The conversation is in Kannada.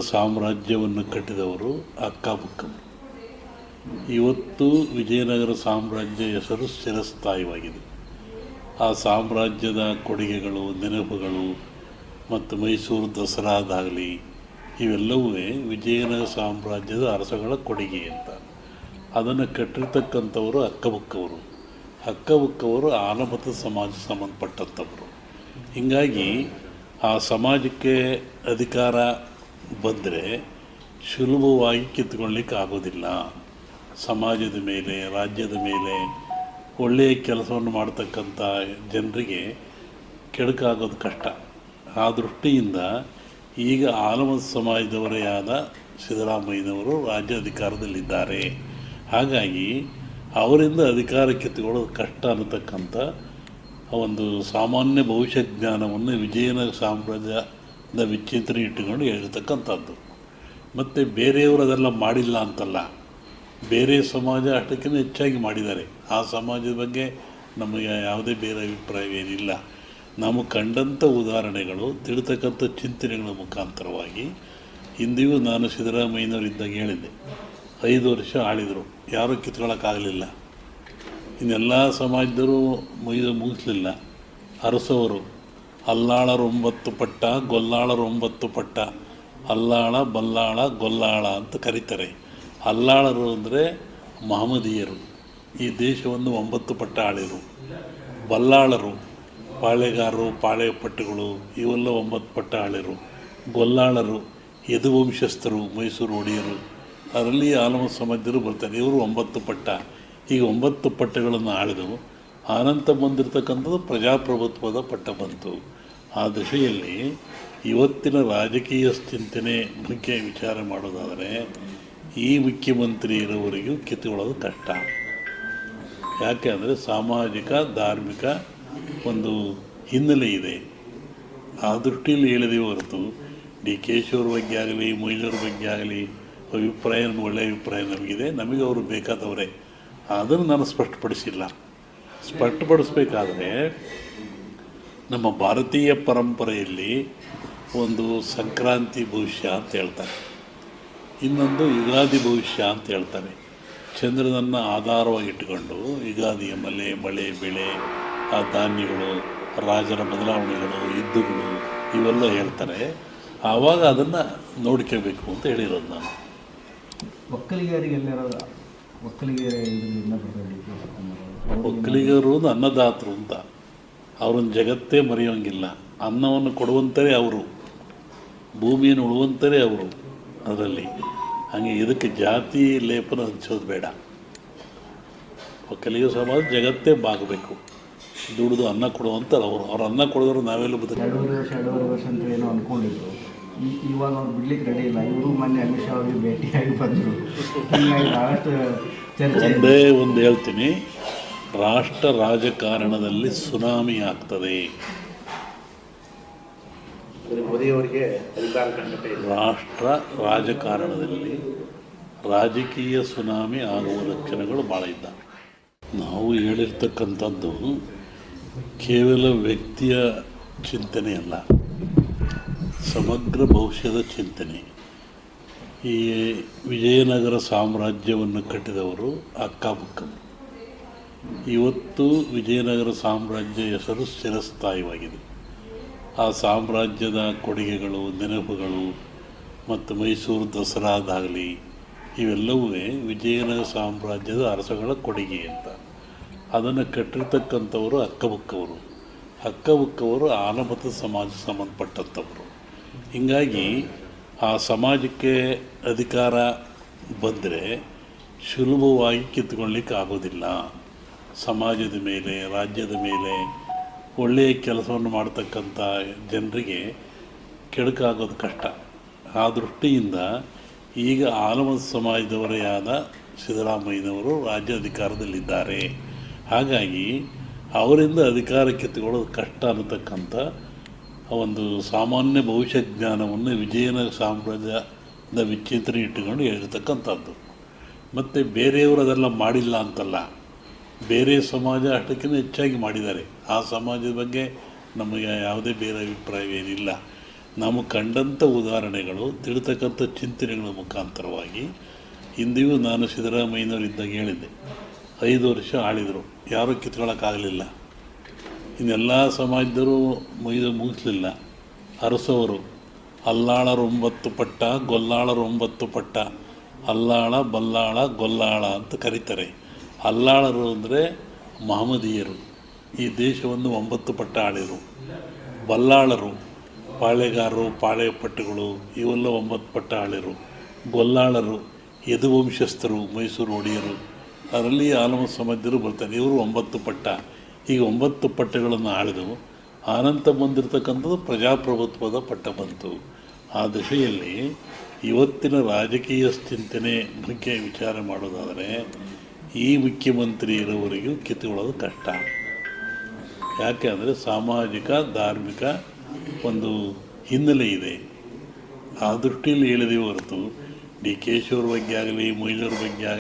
ಸಾಮ್ರಾಜ್ಯವನ್ನು ಕಟ್ಟಿದವರು ಅಕ್ಕಬುಕ್ಕರು. ಇವತ್ತು ವಿಜಯನಗರ ಸಾಮ್ರಾಜ್ಯ ಹೆಸರು ಚಿರಸ್ಥಾಯಿಯಾಗಿದೆ. ಆ ಸಾಮ್ರಾಜ್ಯದ ಕೊಡುಗೆಗಳು, ನೆನಪುಗಳು ಮತ್ತು ಮೈಸೂರು ದಸರಾದಾಗಲಿ ಇವೆಲ್ಲವೂ ವಿಜಯನಗರ ಸಾಮ್ರಾಜ್ಯದ ಅರಸಗಳ ಕೊಡುಗೆ ಅಂತ. ಅದನ್ನು ಕಟ್ಟಿರ್ತಕ್ಕಂಥವರು ಅಕ್ಕಬುಕ್ಕವರು. ಅಕ್ಕಬುಕ್ಕವರು ಆಲಮತ ಸಮಾಜ ಸಂಬಂಧಪಟ್ಟಂಥವರು. ಹೀಗಾಗಿ ಆ ಸಮಾಜಕ್ಕೆ ಅಧಿಕಾರ ಬಂದರೆ ಸುಲಭವಾಗಿ ಕಿತ್ಕೊಳ್ಳಿಕ್ಕೆ ಆಗೋದಿಲ್ಲ. ಸಮಾಜದ ಮೇಲೆ, ರಾಜ್ಯದ ಮೇಲೆ ಒಳ್ಳೆಯ ಕೆಲಸವನ್ನು ಮಾಡ್ತಕ್ಕಂಥ ಜನರಿಗೆ ಕೆಡುಕಾಗೋದು ಕಷ್ಟ. ಆ ದೃಷ್ಟಿಯಿಂದ ಈಗ ಆಲಮತ ಸಮಾಜದವರೇ ಆದ ಸಿದ್ದರಾಮಯ್ಯನವರು ರಾಜ್ಯ ಅಧಿಕಾರದಲ್ಲಿದ್ದಾರೆ. ಹಾಗಾಗಿ ಅವರಿಂದ ಅಧಿಕಾರ ಕಿತ್ತುಕೊಳ್ಳೋದು ಕಷ್ಟ ಅನ್ನತಕ್ಕಂಥ ಒಂದು ಸಾಮಾನ್ಯ ಭವಿಷ್ಯ ಜ್ಞಾನವನ್ನು ವಿಜಯನಗರ ಸಾಮ್ರಾಜ್ಯದ ವಿಚಿಂತನೆ ಇಟ್ಟುಕೊಂಡು ಹೇಳಿರ್ತಕ್ಕಂಥದ್ದು. ಮತ್ತು ಬೇರೆಯವರು ಅದೆಲ್ಲ ಮಾಡಿಲ್ಲ ಅಂತಲ್ಲ, ಬೇರೆ ಸಮಾಜ ಅಷ್ಟಕ್ಕಿಂತ ಹೆಚ್ಚಾಗಿ ಮಾಡಿದ್ದಾರೆ. ಆ ಸಮಾಜದ ಬಗ್ಗೆ ನಮಗೆ ಯಾವುದೇ ಬೇರೆ ಅಭಿಪ್ರಾಯವೇನಿಲ್ಲ. ನಾವು ಕಂಡಂಥ ಉದಾಹರಣೆಗಳು, ತಿಳ್ತಕ್ಕಂಥ ಚಿಂತನೆಗಳ ಮುಖಾಂತರವಾಗಿ ಹಿಂದಿಗೂ ನಾನು ಸಿದ್ದರಾಮಯ್ಯನವರಿದ್ದಾಗ ಹೇಳಿದ್ದೆ, 5 ವರ್ಷ ಆಳಿದರು, ಯಾರೂ ಕಿತ್ಕೊಳ್ಳೋಕ್ಕಾಗಲಿಲ್ಲ. ಇನ್ನೆಲ್ಲ ಸಮಾಜದವರು ಮುಗಿಸಲಿಲ್ಲ. ಅರಸವರು ಅಲ್ಲಾಳರು 9 ಪಟ್ಟ, ಗೊಲ್ಲಾಳರು 9 ಪಟ್ಟ, ಅಲ್ಲಾಳ, ಬಲ್ಲಾಳ, ಗೊಲ್ಲಾಳ ಅಂತ ಕರೀತಾರೆ. ಅಲ್ಲಾಳರು ಅಂದರೆ ಮಹಮ್ಮದೀಯರು, ಈ ದೇಶವನ್ನು 9 ಪಟ್ಟ ಆಳಿದರು. ಬಲ್ಲಾಳರು ಪಾಳೆಗಾರರು, ಪಾಳೆ ಪಟ್ಟುಗಳು ಇವೆಲ್ಲ 9 ಪಟ್ಟ ಆಳಿದರು. ಗೊಲ್ಲಾಳರು ಯದುವಂಶಸ್ಥರು, ಮೈಸೂರು ಒಡೆಯರು, ಅದರಲ್ಲಿ ಆಲಮತ ಸಮಾಜರು ಬರ್ತಾರೆ. ಇವರು 9 ಪಟ್ಟ. ಈಗ 9 ಪಟ್ಟಗಳನ್ನು ಆಳಿದವು. ಆನಂತರ ಬಂದಿರತಕ್ಕಂಥದ್ದು ಪ್ರಜಾಪ್ರಭುತ್ವದ ಪಟ್ಟ ಬಂತು. ಆ ದಿಶೆಯಲ್ಲಿ ಇವತ್ತಿನ ರಾಜಕೀಯ ಚಿಂತನೆ ಬಗ್ಗೆ ವಿಚಾರ ಮಾಡೋದಾದರೆ ಈ ಮುಖ್ಯಮಂತ್ರಿ ಇರೋವರೆಗೂ ಕಿತ್ತುಕೊಳ್ಳೋದು ಕಷ್ಟ. ಯಾಕೆ ಅಂದರೆ ಸಾಮಾಜಿಕ, ಧಾರ್ಮಿಕ ಒಂದು ಹಿನ್ನೆಲೆ ಇದೆ. ಆ ದೃಷ್ಟಿಯಲ್ಲಿ ಹೇಳಿದೀವಿ ಹೊರತು ಡಿ.ಕೆ. ಶಿವರ ಬಗ್ಗೆ ಆಗಲಿ, ಮೊಯ್ಲೂರ ಬಗ್ಗೆ ಆಗಲಿ ಅಭಿಪ್ರಾಯ ಒಳ್ಳೆಯ ಅಭಿಪ್ರಾಯ ನಮಗಿದೆ. ನಮಗೆ ಅವರು ಬೇಕಾದವರೇ. ಅದನ್ನು ನಾನು ಸ್ಪಷ್ಟಪಡಿಸಿಲ್ಲ. ಸ್ಪಷ್ಟಪಡಿಸ್ಬೇಕಾದ್ರೆ ನಮ್ಮ ಭಾರತೀಯ ಪರಂಪರೆಯಲ್ಲಿ ಒಂದು ಸಂಕ್ರಾಂತಿ ಭವಿಷ್ಯ ಅಂತ ಹೇಳ್ತಾರೆ, ಇನ್ನೊಂದು ಯುಗಾದಿ ಭವಿಷ್ಯ ಅಂತ ಹೇಳ್ತಾರೆ. ಚಂದ್ರನನ್ನು ಆಧಾರವಾಗಿಟ್ಟುಕೊಂಡು ಯುಗಾದಿಯ ಮಳೆ, ಬೆಳೆ, ಆ ಧಾನ್ಯಗಳು, ರಾಜರ ಬದಲಾವಣೆಗಳು, ಯುದ್ಧಗಳು ಇವೆಲ್ಲ ಹೇಳ್ತಾರೆ. ಆವಾಗ ಅದನ್ನು ನೋಡ್ಕೋಬೇಕು ಅಂತ ಹೇಳಿರೋದು ನಾನು. ಒಕ್ಕಲಿಗರು ಅನ್ನದಾತರು ಅಂತ, ಅವ್ರನ್ನ ಜಗತ್ತೇ ಮರೆಯೋಂಗಿಲ್ಲ. ಅನ್ನವನ್ನು ಕೊಡುವಂಥರೇ ಅವರು, ಭೂಮಿಯನ್ನು ಉಳುವಂಥರೇ ಅವರು. ಅದರಲ್ಲಿ ಹಾಗೆ ಇದಕ್ಕೆ ಜಾತಿ ಲೇಪನ ಹಂಚೋದು ಬೇಡ. ಒಕ್ಕಲಿಗ ಸಮಾಜ ಜಗತ್ತೇ ಬಾಗಬೇಕು, ದುಡಿದು ಅನ್ನ ಕೊಡುವಂಥರು ಅವರು. ಅವ್ರು ಅನ್ನ ಕೊಡಿದ್ರು ನಾವೆಲ್ಲ ಬದುಕು. 2 ವರ್ಷ ಅಂತ ಏನೋ ಅಂದ್ಕೊಂಡಿದ್ರು. ಇವಾಗ ಅವ್ರು ಬಿಡ್ಲಿಕ್ಕೆ ರೆಡಿ ಇಲ್ಲ. ಇವರು ಮೊನ್ನೆ ಅಮಿತ್ ಶಾ ಅವರಿಗೆ ಭೇಟಿಯಾಗಿ ಬಂದರು. ಒಂದೇ ಒಂದು ಹೇಳ್ತೀನಿ, ರಾಷ್ಟ್ರ ರಾಜಕಾರಣದಲ್ಲಿ ಸುನಾಮಿ ಆಗ್ತದೆ. ರಾಷ್ಟ್ರ ರಾಜಕಾರಣದಲ್ಲಿ ರಾಜಕೀಯ ಸುನಾಮಿ ಆಗುವ ಲಕ್ಷಣಗಳು ಭಾಳ ಇದ್ದಾವೆ. ನಾವು ಹೇಳಿರ್ತಕ್ಕಂಥದ್ದು ಕೇವಲ ವ್ಯಕ್ತಿಯ ಚಿಂತನೆ ಅಲ್ಲ, ಸಮಗ್ರ ಭವಿಷ್ಯದ ಚಿಂತನೆ. ಈ ವಿಜಯನಗರ ಸಾಮ್ರಾಜ್ಯವನ್ನು ಕಟ್ಟಿದವರು ಅಕ್ಕಬುಕ್ಕರು. ಇವತ್ತು ವಿಜಯನಗರ ಸಾಮ್ರಾಜ್ಯ ಹೆಸರು ಚಿರಸ್ಥಾಯಿಯಾಗಿದೆ. ಆ ಸಾಮ್ರಾಜ್ಯದ ಕೊಡುಗೆಗಳು, ನೆನಪುಗಳು ಮತ್ತು ಮೈಸೂರು ದಸರಾದಾಗಲಿ ಇವೆಲ್ಲವೂ ವಿಜಯನಗರ ಸಾಮ್ರಾಜ್ಯದ ಅರಸಗಳ ಕೊಡುಗೆ ಅಂತ. ಅದನ್ನು ಕಟ್ಟಿರ್ತಕ್ಕಂಥವರು ಅಕ್ಕಬುಕ್ಕವರು. ಅಕ್ಕಬುಕ್ಕವರು ಆಲಮತ ಸಮಾಜ ಸಂಬಂಧಪಟ್ಟಂಥವರು. ಹೀಗಾಗಿ ಆ ಸಮಾಜಕ್ಕೆ ಅಧಿಕಾರ ಬಂದರೆ ಸುಲಭವಾಗಿ ಕಿತ್ಕೊಳ್ಳಿಕ್ಕೆ ಆಗೋದಿಲ್ಲ. ಸಮಾಜದ ಮೇಲೆ, ರಾಜ್ಯದ ಮೇಲೆ ಒಳ್ಳೆಯ ಕೆಲಸವನ್ನು ಮಾಡ್ತಕ್ಕಂಥ ಜನರಿಗೆ ಕೆಡುಕಾಗೋದು ಕಷ್ಟ. ಆ ದೃಷ್ಟಿಯಿಂದ ಈಗ ಆಲಮತ ಸಮಾಜದವರೇ ಆದ ಸಿದ್ದರಾಮಯ್ಯನವರು ರಾಜ್ಯ ಅಧಿಕಾರದಲ್ಲಿದ್ದಾರೆ. ಹಾಗಾಗಿ ಅವರಿಂದ ಅಧಿಕಾರ ಕಿತ್ತುಕೊಳ್ಳೋದು ಕಷ್ಟ ಅನ್ನತಕ್ಕಂಥ ಒಂದು ಸಾಮಾನ್ಯ ಭವಿಷ್ಯ ಜ್ಞಾನವನ್ನು ವಿಜಯನಗರ ಸಾಮ್ರಾಜ್ಯದ ವಿಚಿಂತನೆ ಇಟ್ಟುಕೊಂಡು ಹೇಳಿರ್ತಕ್ಕಂಥದ್ದು. ಮತ್ತು ಬೇರೆಯವರು ಅದೆಲ್ಲ ಮಾಡಿಲ್ಲ ಅಂತಲ್ಲ, ಬೇರೆ ಸಮಾಜ ಅಷ್ಟಕ್ಕಿಂತ ಹೆಚ್ಚಾಗಿ ಮಾಡಿದ್ದಾರೆ. ಆ ಸಮಾಜದ ಬಗ್ಗೆ ನಮಗೆ ಯಾವುದೇ ಬೇರೆ ಅಭಿಪ್ರಾಯವೇನಿಲ್ಲ. ನಮಗೆ ಕಂಡಂಥ ಉದಾಹರಣೆಗಳು ತಿಳ್ತಕ್ಕಂಥ ಚಿಂತನೆಗಳ ಮುಖಾಂತರವಾಗಿ ಹಿಂದೆಯೂ ನಾನು ಸಿದ್ದರಾಮಯ್ಯನವರಿದ್ದಾಗ ಹೇಳಿದ್ದೆ, 5 ವರ್ಷ ಆಳಿದರು, ಯಾರೂ ಕಿತ್ಕೊಳ್ಳೋಕ್ಕಾಗಲಿಲ್ಲ. ಇನ್ನೆಲ್ಲ ಸಮಾಜದವರು ಮುಗಿಸಲಿಲ್ಲ. ಅರಸವರು ಅಲ್ಲಾಳರು 9 ಪಟ್ಟ, ಗೊಲ್ಲಾಳರು 9 ಪಟ್ಟ, ಅಲ್ಲಾಳ ಬಲ್ಲಾಳ ಗೊಲ್ಲಾಳ ಅಂತ ಕರೀತಾರೆ. ಅಲ್ಲಾಳರು ಅಂದರೆ ಮಹಮ್ಮದೀಯರು, ಈ ದೇಶವನ್ನು 9 ಪಟ್ಟ ಆಳಿದರು. ಬಲ್ಲಾಳರು ಪಾಳೆಗಾರರು, ಪಾಳೆಪಟ್ಟುಗಳು, ಇವೆಲ್ಲ 9 ಪಟ್ಟ ಆಳಿರು. ಗೊಲ್ಲಾಳರು ಯದುವಂಶಸ್ಥರು, ಮೈಸೂರು ಒಡೆಯರು, ಅದರಲ್ಲಿ ಆಲಮ ಸಮಾಜರು ಬರ್ತಾರೆ. ಇವರು 9 ಪಟ್ಟ. ಈಗ 9 ಪಟ್ಟಗಳನ್ನು ಆಳಿದು ಆನಂತರ ಬಂದಿರತಕ್ಕಂಥದ್ದು ಪ್ರಜಾಪ್ರಭುತ್ವದ ಪಟ್ಟ ಬಂತು. ಆ ದಿಶೆಯಲ್ಲಿ ಇವತ್ತಿನ ರಾಜಕೀಯ ಚಿಂತನೆ ಬಗ್ಗೆ ವಿಚಾರ ಮಾಡೋದಾದರೆ ಈ ಮುಖ್ಯಮಂತ್ರಿ ಇರೋವರೆಗೂ ಕಿತ್ತುಕೊಳ್ಳೋದು ಕಷ್ಟ. ಯಾಕೆ ಅಂದರೆ ಸಾಮಾಜಿಕ ಧಾರ್ಮಿಕ ಒಂದು ಹಿನ್ನೆಲೆ ಇದೆ. ಆ ದೃಷ್ಟಿಯಲ್ಲಿ ಹೇಳಿದೆವು ಹೊರತು ಡಿ ಕೆ ಶಿವರ ಬಗ್ಗೆ ಆಗಲಿ, ಮೊಯ್ಲೂರ ಬಗ್ಗೆ ಆಗಲಿ